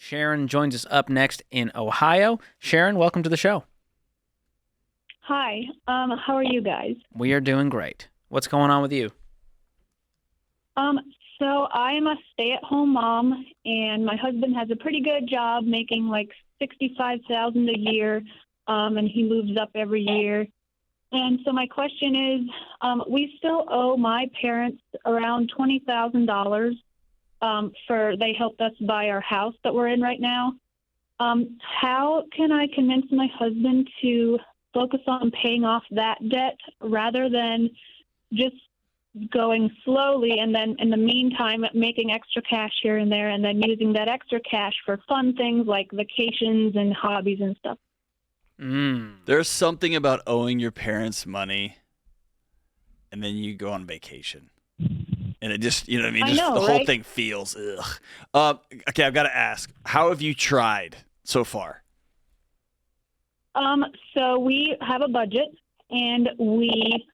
Sharon joins us up next in Ohio. Sharon, welcome to the show. Hi. How are you guys? We are doing great. What's going on with you? So I'm a stay-at-home mom, and my husband has a pretty good job, making like $65,000 a year, and he moves up every year. And so my question is, we still owe my parents around $20,000 for they helped us buy our house that we're in right now. How can I convince my husband to focus on paying off that debt rather than just going slowly and then in the meantime making extra cash here and there and then using that extra cash for fun things like vacations and hobbies and stuff? There's something about owing your parents money and then you go on vacation. And it just, you know what I mean? Just, the whole thing feels, ugh. Okay, I've got to ask, how have you tried so far? So we have a budget, and we,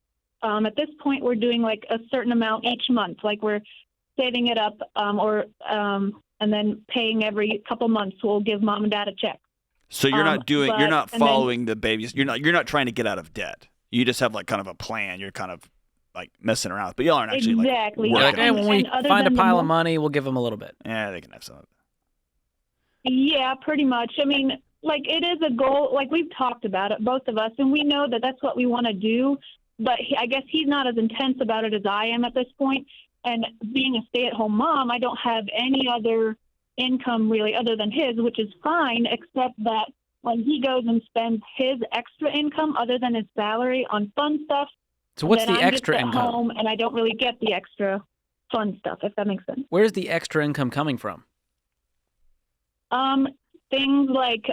at this point, we're doing like a certain amount each month. Like we're saving it up, and then paying every couple months. We'll give mom and dad a check. So you're not following the babies. You're not trying to get out of debt. You just have like kind of a plan. You're kind of like messing around, but y'all aren't actually exactly. Like, like, hey, when we find a pile of money, we'll give them a little bit. Yeah, they can have some of it. Yeah, pretty much. I mean, like it is a goal. Like we've talked about it, both of us, and we know that that's what we want to do. But I guess he's not as intense about it as I am at this point. And being a stay-at-home mom, I don't have any other income really other than his, which is fine, except that when he goes and spends his extra income other than his salary on fun stuff. So what's the I'm extra just at income? home, and I don't really get the extra fun stuff, if that makes sense. Where's the extra income coming from? Things like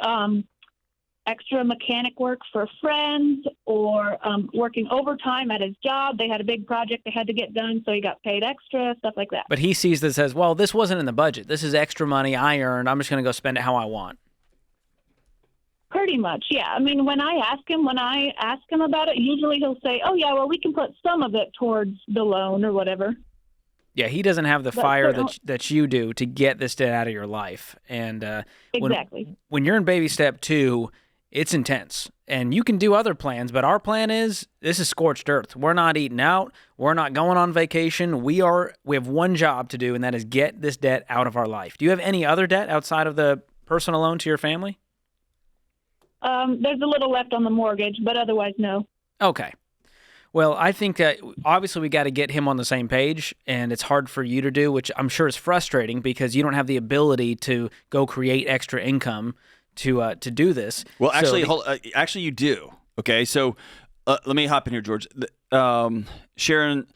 extra mechanic work for friends or working overtime at his job. They had a big project they had to get done, so he got paid extra, stuff like that. But he sees this as, well, this wasn't in the budget. This is extra money I earned. I'm just going to go spend it how I want. Pretty much, yeah. I mean, when I ask him about it, usually he'll say, oh, yeah, well, we can put some of it towards the loan or whatever. Yeah, he doesn't have the fire that you do to get this debt out of your life. And exactly. When you're in baby step 2, it's intense. And you can do other plans, but our plan is, this is scorched earth. We're not eating out. We're not going on vacation. We have one job to do, and that is get this debt out of our life. Do you have any other debt outside of the personal loan to your family? There's a little left on the mortgage, but otherwise, no. Okay. Well, I think that obviously we got to get him on the same page, and it's hard for you to do, which I'm sure is frustrating because you don't have the ability to go create extra income to do this. Well, actually, actually you do. Okay, so let me hop in here, George. Sharon,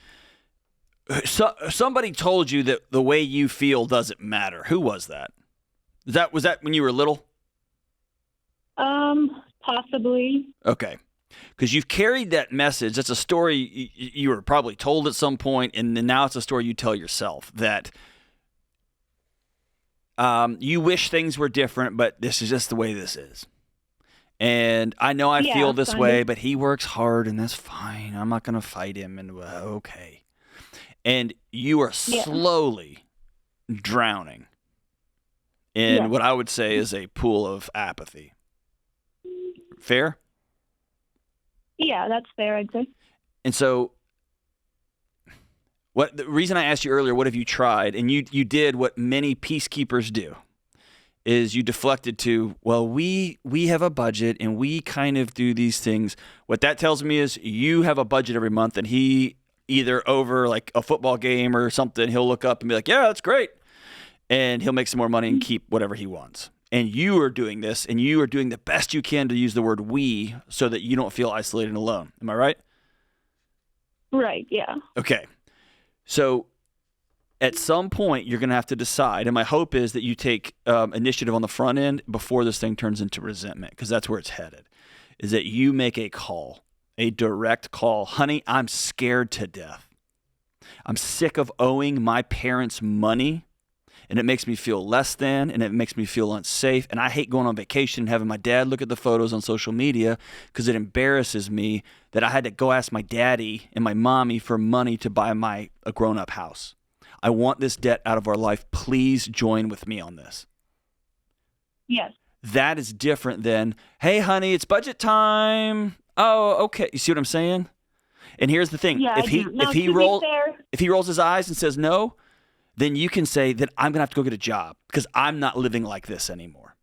somebody told you that the way you feel doesn't matter. Who was that? Was that when you were little? Possibly. Okay. Because you've carried that message. That's a story you were probably told at some point, and then now it's a story you tell yourself that you wish things were different, but this is just the way this is. And I know I feel this way, but he works hard, and that's fine. I'm not going to fight him, and okay. And you are slowly drowning in what I would say is a pool of apathy. Fair? Yeah, that's fair, I'd say. And so the reason I asked you earlier, what have you tried? And you did what many peacekeepers do, is you deflected to, well, we have a budget and we kind of do these things. What that tells me is you have a budget every month, and he either over like a football game or something, he'll look up and be like, yeah, that's great. And he'll make some more money and keep whatever he wants. And you are doing this, and you are doing the best you can to use the word we so that you don't feel isolated and alone. Am I right? Right, yeah. Okay. So at some point, you're going to have to decide, and my hope is that you take initiative on the front end before this thing turns into resentment, because that's where it's headed, is that you make a call, a direct call. Honey, I'm scared to death. I'm sick of owing my parents money. And it makes me feel less than, and it makes me feel unsafe. And I hate going on vacation and having my dad look at the photos on social media because it embarrasses me that I had to go ask my daddy and my mommy for money to buy a grown-up house. I want this debt out of our life. Please join with me on this. Yes. That is different than, hey, honey, it's budget time. Oh, okay. You see what I'm saying? And here's the thing. Yeah, if I he do. Now, if he to be rolls fair, if he rolls his eyes and says no, then you can say that I'm gonna have to go get a job because I'm not living like this anymore.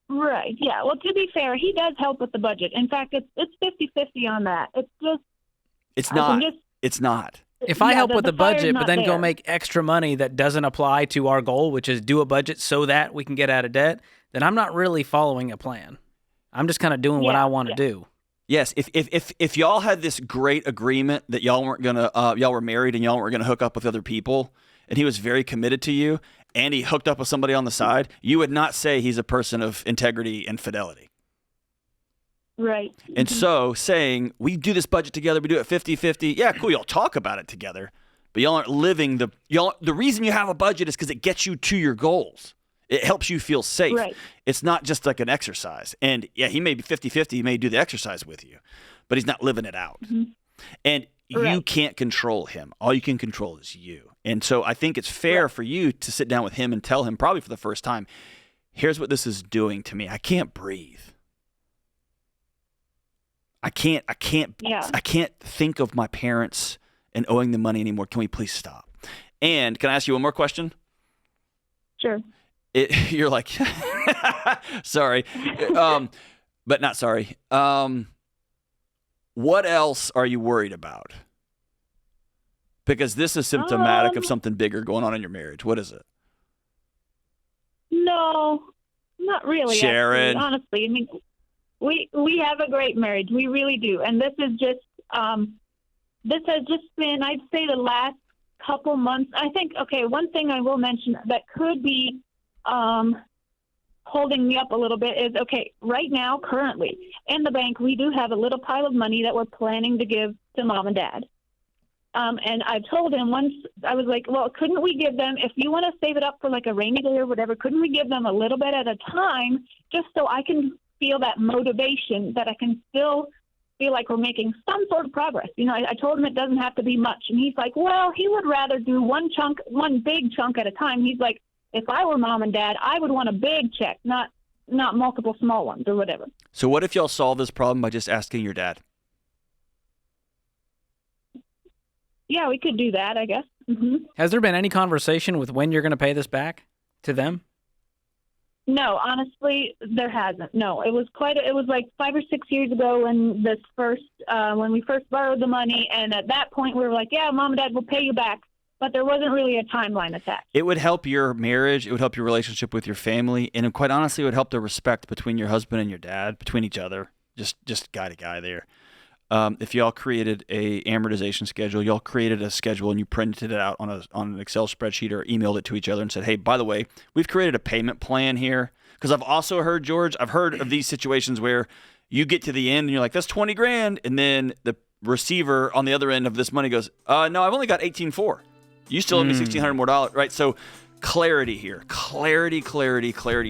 right, yeah. Well, to be fair, he does help with the budget. In fact, it's 50-50 on that. It's just It's I not. can just It's not. If I yeah, help with the fire's budget, but not then go there. make extra money that doesn't apply to our goal, which is do a budget so that we can get out of debt, then I'm not really following a plan. I'm just kind of doing what Yeah, I want to yeah. do. Yes, if y'all had this great agreement that y'all weren't gonna y'all were married and y'all weren't gonna hook up with other people, and he was very committed to you, and he hooked up with somebody on the side, you would not say he's a person of integrity and fidelity. Right. And so saying we do this budget together, we do it 50-50, yeah, cool, y'all talk about it together, but y'all aren't living the reason you have a budget is because it gets you to your goals. It helps you feel safe. Right. It's not just like an exercise. And yeah, he may be 50-50, he may do the exercise with you, but he's not living it out. And you Right. can't control him. All you can control is you. And so I think it's fair for you to sit down with him and tell him, probably for the first time, here's what this is doing to me. I can't breathe. I can't Yeah. I can't think of my parents and owing them money anymore. Can we please stop? And can I ask you one more question? Sure. You're like, sorry, but not sorry. What else are you worried about? Because this is symptomatic of something bigger going on in your marriage. What is it? No, not really. Sharon. Actually, honestly, I mean, we have a great marriage. We really do, and this has just been, I'd say, the last couple months. I think. Okay, one thing I will mention that could be holding me up a little bit is, okay, right now, currently in the bank, we do have a little pile of money that we're planning to give to mom and dad. And I told him once, I was like, well, couldn't we give them, if you want to save it up for like a rainy day or whatever, couldn't we give them a little bit at a time just so I can feel that motivation that I can still feel like we're making some sort of progress. You know, I told him it doesn't have to be much. And he's like, well, he would rather do one big chunk at a time. He's like, if I were mom and dad, I would want a big check, not multiple small ones or whatever. So what if y'all solve this problem by just asking your dad? Yeah, we could do that, I guess. Mm-hmm. Has there been any conversation with when you're going to pay this back to them? No, honestly, there hasn't. No, it was like 5 or 6 years ago when when we first borrowed the money, and at that point we were like, yeah, mom and dad will pay you back, but there wasn't really a timeline attached. It would help your marriage. It would help your relationship with your family, and quite honestly, it would help the respect between your husband and your dad, between each other, just guy to guy there. If y'all created a amortization schedule, y'all created a schedule and you printed it out on an Excel spreadsheet or emailed it to each other and said, hey, by the way, we've created a payment plan here. Because I've also heard, George, I've heard of these situations where you get to the end and you're like, that's 20 grand. And then the receiver on the other end of this money goes, no, I've only got 18.4. You still owe me $1,600 more dollars, right? So clarity here. Clarity.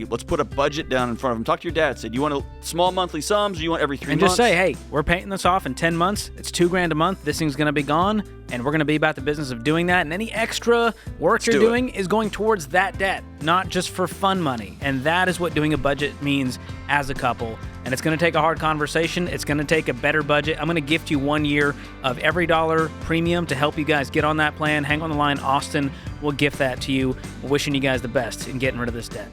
Let's put a budget down in front of them. Talk to your dad. Say, do you want small monthly sums or do you want every 3 And months? just say, hey, we're paying this off in 10 months. It's $2,000 a month. This thing's going to be gone, and we're going to be about the business of doing that. And any extra work you're doing is going towards that debt, not just for fun money. And that is what doing a budget means as a couple. And it's going to take a hard conversation. It's going to take a better budget. I'm going to gift you 1 year of every dollar premium to help you guys get on that plan. Hang on the line. Austin will gift that to you. Wishing you guys the best in getting rid of this debt.